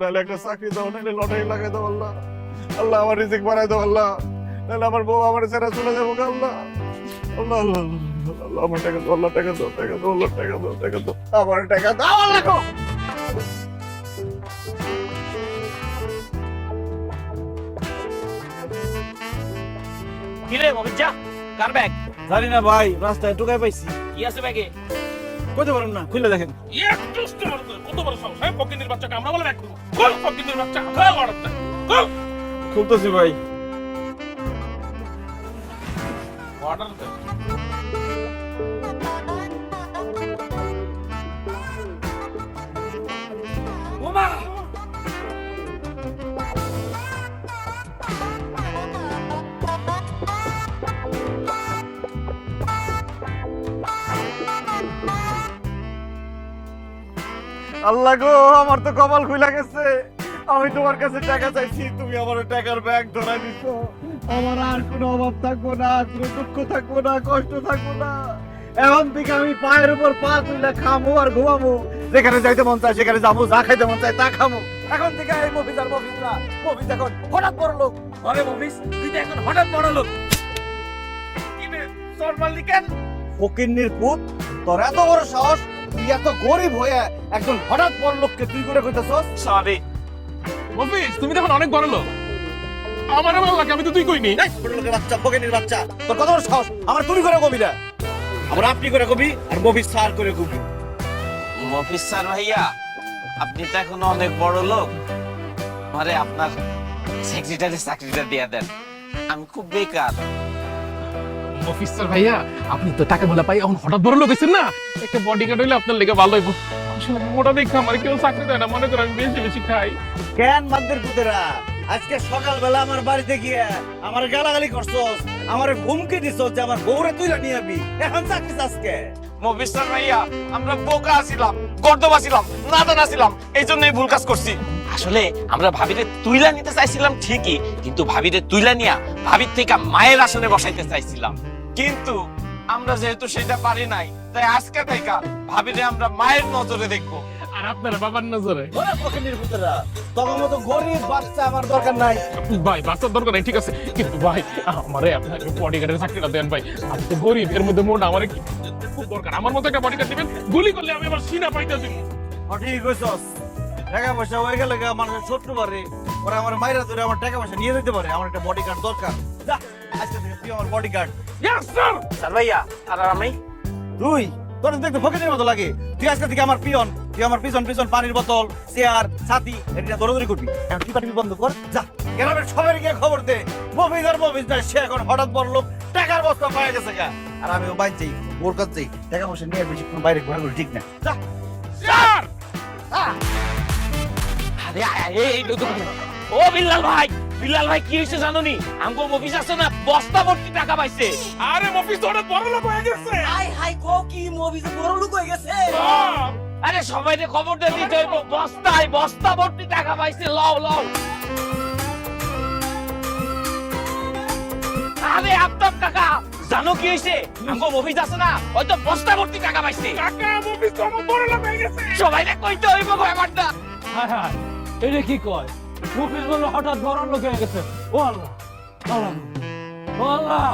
নাহলে একটা চাকরি দাও, নাহলে লটারি লাগাই দাও আল্লাহ। আল্লাহ আমার রিজিক বাড়াই দাও আল্লাহ, নাহলে আমার বউ আমার ছেড়ে চলে যাবো আল্লাহ। আল্লাহ আল্লাহ আল্লাহ, আমার টাকা দাও আল্লাহ, টাকা দাও, টাকা দাও আল্লাহ, টাকা দাও, টাকা দাও, আমার টাকা দাও আল্লাহ গো। কিরে মমিজা কার ব্যাগ? জানি না ভাই, রাস্তায় টুকাই পাইছি। কি আছে ব্যাগে? কইতে পারেন না, খুলে দেখেন। কত বড় সাহস, হ্যাঁ? ফকিন্নির বাচ্চাকে আমরা বলে ব্যাগ খুলবো? খোল ফকিন্নির বাচ্চা, খোল অর্ডারটা, খোল। খুলতেছি ভাই। অর্ডার দে। ওমা! আল্লাহ গো, আমার তো কপাল খুলে গেছে। আমি তোমার কাছে টাকা চাইছি, তুমি আমার টাকার ব্যাগ ধরাই দিছো। আমার আর কোনো অভাব থাকবো না, কোনো দুঃখ থাকবো না, কষ্ট থাকবো না। এখন থেকে আমি পায়ের উপর পা তুলে খামো আর ঘুমাবো, যেখানে যাইতে মন চায় সেখানে যাবো, যা খাইতে মন চায় তা খাবো। এখন থেকে এই মফিজ আর মফিজ না, মফিজ এখন হঠাৎ বড় লোক। আরে মফিজ, তুই তো এখন হঠাৎ বড় লোক। কি রে, চোর মারলি কেন? ফকিন্নির পুত, তোর এত বড় সাহস, তুই এত গরিব হয়ে একজন হঠাৎ বড় লোককে তুই করে কইতাছস? সরি মফিজ, তুমি তো এখন অনেক বড় লোক। আমার ভালো লাগে, আমি তো তুই কইনি। এই ছোট লোকের বাচ্চা, ফকিন্নির বাচ্চা, তোর কত বড় সাহস? আমার তুমি করে কবি না, আমার আপনি করে কবি, আর মফিজ স্যার করে কবি। মফিজ স্যার ভাইয়া, আপনি তো এখন অনেক বড় লোক। আরে আপনার সেক্রেটারি চাকরিটা দিয়ে দেন, আমি খুব বেকার। মফিজ স্যার ভাইয়া, আপনি তো টাকা ভোলা পাই এখন হঠাৎ বড় লোক হয়েছেন না, একটা বডিগার্ড হইলে আপনার লেগে ভালো হইব। আসলে মোটা দেখে আমার কেউ চাকরি দেয় না, মনে করেন আমি বেশি বেশি খাই। কেন মাদের পুতেরা, আজকে সকালবেলা আমার বাড়িতে গিয়ে আমার গালাগালি করছস, আমার হুমকি দিছস যে আমার বউরে তুই নিয়ে যাবি, এখন চাকরি আজকে। মফিজ স্যার ভাইয়া, আমরা বোকা আছিলাম, গর্দব আছিলাম, নাদান আছিলাম, এই জন্যই ভুল কাজ করছি। আসলে আমরা ভাবিরে তুইলা নিতে চাইছিলাম ঠিকই, কিন্তু ভাবিরে তুইলা নিয়া ভাবির থেকে মায়ের আসনে বসাইতে চাইছিলাম। কিন্তু আমরা যেহেতু সেটা পারি নাই, তাই আজকে থেকে ভাবিরে আমরা মায়ের নজরে দেখবো। আর আপনার বাবার নজরে ওরে ফকিন্নির পুতেরা, তোর মতো গরিব বাচ্চা আমার দরকার নাই। ভাই বাচ্চার দরকার নাই, ঠিক আছে, কিন্তু ভাই আমারে আপনার বডিগার্ডের চাকরিটা দেন ভাই। আমি তো গরিব, এর মধ্যে মোটা, আমার খুব দরকার। আমার মতো একটা বডিগার্ড দিবেন, গুলি করলে আমি আমার সিনা পাইতে দিব। ঠিক কইছস, টাকা পয়সা হয়ে গেলে মানুষের শত্রু পারে, ওরা আমার মাইরা ধরে আমার টাকা পয়সা নিয়ে যেতে পারে। আমার একটা বডিগার্ড দরকার। যা, আজকে থেকে তুই আমার বডিগার্ড। Yes sir. স্যার ভাইয়া, আর আমি তুই, তোর দেখতে ফকিনের মতো লাগে। তুই আজকে থেকে আমার পিয়ন, তুই আমার পিছন পিছন পানির বোতল, চেয়ার, ছাতি এটা দৌড়াদৌড়ি করবি। এখন টিপা টিপি বন্ধ কর, যা। গ্রামের সবাই গিয়ে খবর দে, মফিজ আর মফিজ না, সে এখন হঠাৎ বড় লোক, টাকার বস্তা পায়ে গেছে গা। আর আমিও বাইর যাই, ওর কাছে যাই, টাকা পয়সা নিয়ে বেশিক্ষণ বাইরে ঘোরাঘুরি ঠিক না। যা। স্যার, আরে এই ও বিল্লাল ভাই, বিল্লাল ভাই কি হয়েছে জানো নি? আমগো মফিজ আছে না, বস্তা ভর্তি টাকা পাইছে। আরে মফিজ তো হঠাৎ বড় লোক হয়ে গেছে। হাই হাই কো কি মুভি বড় লোক হয়ে গেছে। হ্যাঁ। আরে সবাইকে খবর দিয়ে দিতে হইব, বস্তায় বস্তা ভর্তি টাকা পাইছে। লও লও। আরে আফতাব কাকা, জানো কি হয়েছে? আমগো মফিজ আছে না, হয়তো বস্তা ভর্তি টাকা পাইছে। কাকা মফিজ তো আমার বড় লোক হয়ে গেছে। সবাইকে কইতে হইব ব্যাপারটা। হাই হাই এটা কি কয়? মুভিস বলে হঠাৎ বড় লোক হয়ে গেছে। ও আল্লাহ, আল্লাহ, ও আল্লাহ।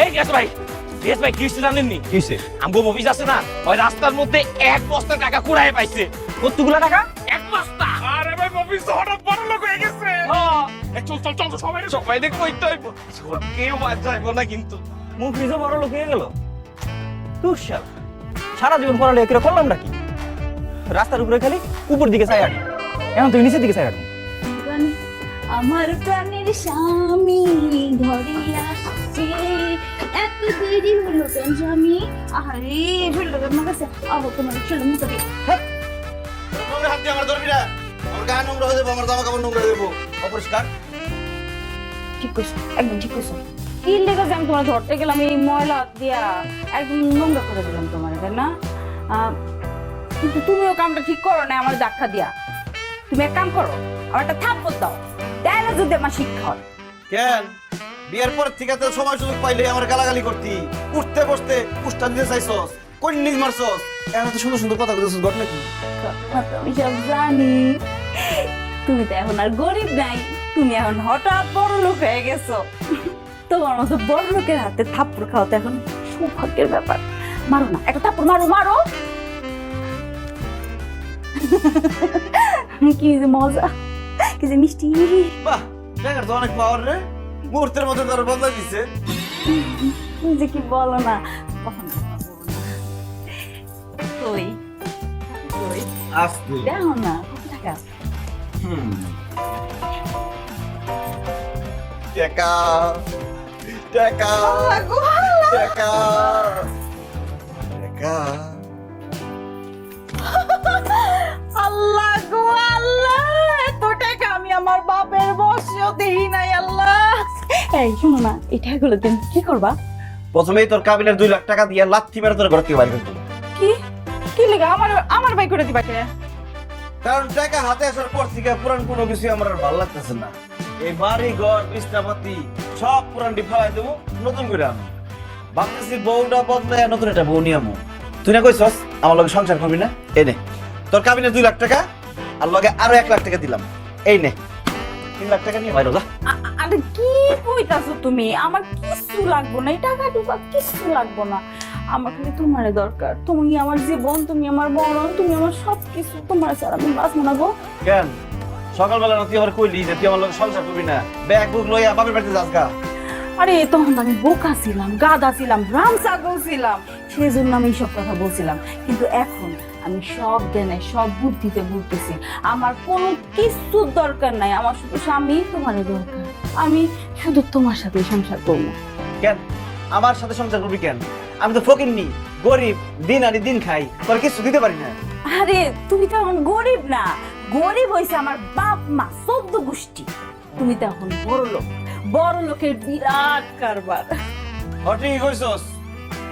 এই গেছ ভাই, গেছ ভাই, কি হয়েছে জানেননি? কি হইছে? আমগো মফিজ আছে না, ওই রাস্তার মধ্যে এক বস্তা টাকা কুড়ায় পাইছে। কতগুলা টাকা? এক বস্তা। আরে ভাই মফিজ তো হঠাৎ বড় লোক হয়ে গেছে। হ্যাঁ, এই চল চল চল সবাই সবাইকে কইতে হইব, কেউ বাদ যাইব না কিন্তু। মুভিসও বড় লোক হয়ে গেল। তুই সারা জীবন পড়ালে কিরা করলাম নাকি? রাস্তার উপরে খালি উপর দিকে চাই আনি, এখন তুই নিচের দিকে চাই আনি। আমার প্রাণের স্বামী ঘরে আসছে, এত দেরি হলো কেন স্বামী? আরে ফেললো কেন আমার কাছে? আবার তোমার ছেলে মুখে দিয়ে নোংরা হাত দিয়ে আমার ধরবি না, আমার গা নোংরা হয়ে যাবো, আমার জামা কাপড় নোংরা হয়ে যাবো, অপরিষ্কার। ঠিক করছো, একদম ঠিক করছো। কি লেগে যে আমি তোমার ধরতে গেলাম, এই ময়লা দিয়া একদম নোংরা করে দিলাম তোমার, তাই না? কিন্তু তুমিও কামটা ঠিক করো না, আমার ধাক্কা দিয়া। তুমি এক কাম করো, আমার একটা থাপ্পড় দাও, তাহলে যদি আমার শিক্ষা হয়। কেন বিয়ের পর থেকে তো সময় সুযোগ পাইলে আমার গালাগালি করতি, উঠতে বসতে পুষ্টা দিতে চাইছস, কোন নিজ মারছস, এখন তো সুন্দর সুন্দর কথা বলছিস, ঘটনা কি? আমি সব জানি, এখন আর গরিব নাই, তুমি এখন হঠাৎ বড় লোক হয়ে গেছো। তোমার মতো বড় লোকের হাতে থাপ্পড় খাওয়া তো এখন সৌভাগ্যের ব্যাপার। মারো না, একটা থাপ্পড় মারো, মারো। কি যে মজা, কি যে মিষ্টি। বাহ, টাকার তো অনেক পাওয়ার রে, মুহূর্তের মধ্যে তোর বদলা দিছে। তুমি যে কি বলো না, কখন ওই ওই আস্তে দেখো না কত টাকা। টাকা টাকা টাকা টাকা। আল্লাহ গো আল্লাহ, এত টাকা আমি আমার বাপের বসেও দেখি নাই। আল্লাহ, এই শোনো না, এই টাকাগুলো দিন কি করবা? প্রথমেই তোর কাবিনের 2 লাখ টাকা দিয়ে লাথি মেরে তোর ঘর থেকে বাইর করে দেবো। কি কি লেগা আমার বাই করে দিবা কে? কারণ টাকা হাতে আসার পর থেকে পুরান কোনো কিছু আমার আর ভালো লাগতেছে না। এই বাড়ি ঘর বিছনাপাতি সব পুরান ডিফাই দেবো, নতুন করে আনো। ভাবতেছি বউটা বদলায় নতুন একটা বউ নিয়ে আমো। তুই না কইছস আমার লগে সংসার করবি না? এই নে তোর কাবিনের 2 লাখ টাকা, আর লগে আরো 1 লাখ টাকা দিলাম। এই নে 3 লাখ টাকা নিয়ে বাইরে যা। আরে কি কইতাছো তুমি? আমার কিছু লাগবো না, এই টাকা টুকা কিছু লাগবো না। আমার খালি তোমার দরকার। তুমি আমার জীবন, তুমি আমার মরণ, তুমি আমার সবকিছু। তোমার ছাড়া আমি বাঁচবো না গো। কেন সকালবেলা তুই আমার কইলি যে তুই আমার লগে সংসার করবি না, ব্যাগ বুক লইয়া বাপের বাড়িতে যাস গা? আরে তখন আমি বোকা ছিলাম, গাধা ছিলাম, রাম ছাগল ছিলাম, সেই জন্য আমি এইসব কথা বলছিলাম। কিন্তু এখন আমি সব জ্ঞানে সব বুদ্ধিতে বুঝতেছি আমার কোনো কিছুর দরকার নাই। আমার শুধু স্বামী তোমার দরকার। আমি শুধু তোমার সাথে সংসার করবো। কেন আমার সাথে সংসার করবি কেন? আমি তো ফকিন্নি, গরিব, দিন আনি দিন খাই, তোর কিছু দিতে পারি না। আরে তুমি তো এখন গরিব না, গরিব হয়েছে আমার বাপ মা 14 গোষ্ঠী। তুমি তো এখন বড় লোক, বড় লোকের বিরাট কারবার। হঠাৎই কইছস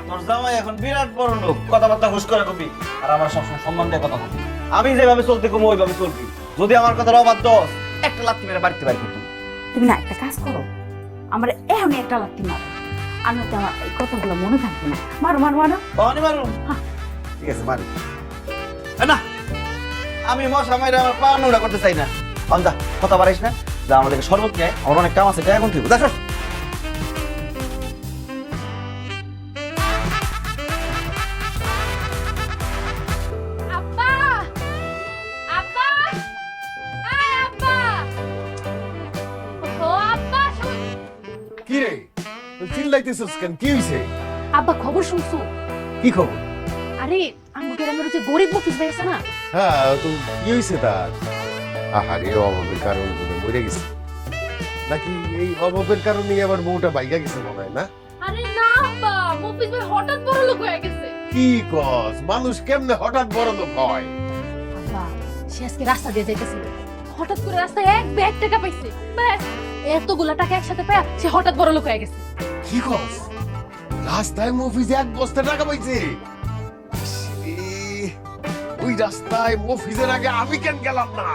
তোর জামাই এখন বিরাট বড় লোক, কথাবার্তা হুশ করে কবি, আর আমার সবসময় সম্মান দিয়ে কথা বলবি। আমি যেভাবে চলতে কমো ওইভাবে চলবি। যদি আমার কথার অবাধ্য হস, একটা লাথি মেরে বাড়িতে বাইর করতুম। তুমি না একটা কাজ করো, আমার এখনই একটা লাথি মারো, আর নয়তো আমার এই কথাগুলো মনে থাকবে না। মারো মারো মারো। কখনই মারুম? ঠিক আছে মারি। না আমি মশা মাইরে আমার পা নোংরা করতে চাই না। যা কথা বাড়াইস না, যা আমাদেরকে শরবত নিয়ে আয়, আমার অনেক কাম আছে, এখন তুই দেখো। আব্বা আব্বা আয় আব্বা ও আব্বা কি রে তুই চিল্লাইতেছিস কেন? কি হইছে? আব্বা খবর শুনছো? কি খবর? আরে আমার গ্রামের যে গরিব মফিজ ভাই আছে না, হ্যাঁ তো কি হইছে তার? আহারে অভাবের কারণে বলে মরে গেছে নাকি? এই অভাবের কারণে আবার বউটা বাইগা গেছে মনে হয় না? আরে না আব্বা, মফিজ ভাই হঠাৎ বড় লোক হয়ে গেছে। কি কস? মানুষ কেমনে হঠাৎ বড় লোক হয়? আব্বা সে আজকে রাস্তা দিয়ে যাইতেছিল, হঠাৎ করে রাস্তায় 1 ব্যাগ টাকা পাইছে, ব্যাস এতগুলা টাকা একসাথে পায়া সে হঠাৎ বড় লোক হয়ে গেছে। কি কস? রাস্তায় মফিজে 1 বস্তা টাকা পাইছে? ওই রাস্তায় মফিজের আগে আমি কেন গেলাম না?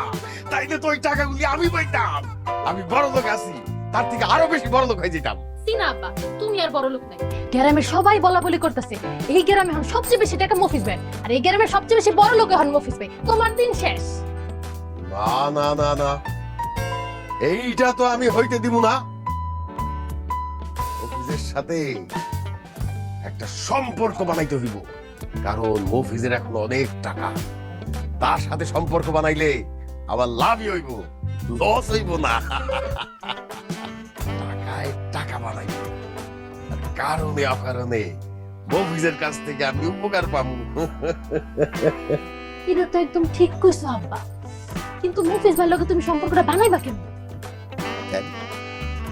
তাইলে তো ওই টাকাগুলি আমি পাইতাম। আমি বড় লোক আছি, তার থেকে আরো বেশি বড় লোক হয়ে যেতাম। সিনা আব্বা তুমি আর বড় লোক নাই, গ্রামের সবাই বলা বলি করতেছে এই গ্রামে এখন সবচেয়ে বেশি টাকা মফিজ ভাই, আর এই গ্রামের সবচেয়ে বেশি বড় লোক এখন মফিজ ভাই। তোমার দিন শেষ। না না না না, এইটা তো আমি হইতে দিব না। মফিজের সাথে একটা সম্পর্ক বানাইতে হইব, কারণ মফিজের এখন অনেক টাকা। তার সাথে সম্পর্ক বানাইলে আবার লাভই হইব, লস হইব না। টাকায় টাকা বানাইব, আর কারণে অকারণে মফিজের কাছ থেকে আমি উপকার পাবো। এটা তো একদম ঠিক কইছো আব্বা, কিন্তু মফিজ ভাইয়ের লগে তুমি সম্পর্কটা বানাইবা কেন?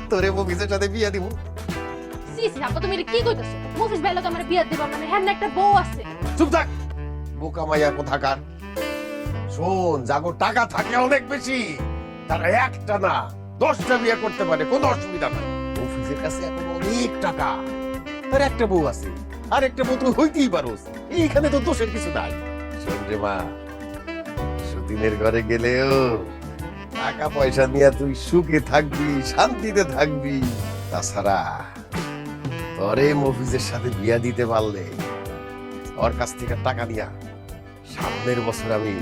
তোরে মফিজের সাথে বিয়া দিব। সি সি আব্বা তুমি এটা কি কইতাছো? মফিজ ভাইয়ের লগে আমার বিয়া দিবা মানে হ্যাঁ একটা বউ আছে। চুপ থাক, বোকা মাইয়া কোথাকার। শোন, যাগো টাকা থাকে অনেক বেশি, তারা একটা না 10টা বিয়ে করতে পারে, কোনো অসুবিধা নাই। অফিসের কাছে এখন অনেক টাকা, তার একটা বউ আছে, আর একটা বউ তুই হইতেই পারোস, এইখানে তো দোষের কিছু নাই। শোন রে মা, সুদিনের ঘরে গেলেও টাকা পয়সা নিয়ে তুই সুখে থাকবি, শান্তিতে থাকবি। তাছাড়া তোরে মফিজের সাথে বিয়া দিতে পারলে ওর কাছ থেকে টাকা নিয়া সামনের বছর আমি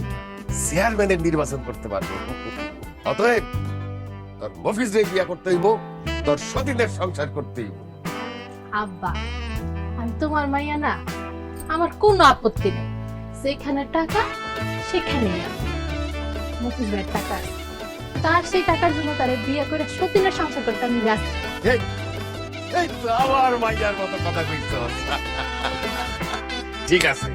চেয়ারম্যানের নির্বাচন করতে পারবো। অতএব তোর মফিজ রে বিয়া করতে হইব, তোর সতীনের সংসার করতে হইব। আব্বা আমি তোমার মাইয়া না, আমার কোনো আপত্তি নেই, যেখানে টাকা সেখানে মফিজ ভাইয়ের টাকা আছে। তার সেই টাকার জন্য তারে বিয়ে করে সতীনের সংসার করতে আমি রাজি। এই এই তো আমার মাইয়ার মতো কথা কইছস। ঠিক আছে।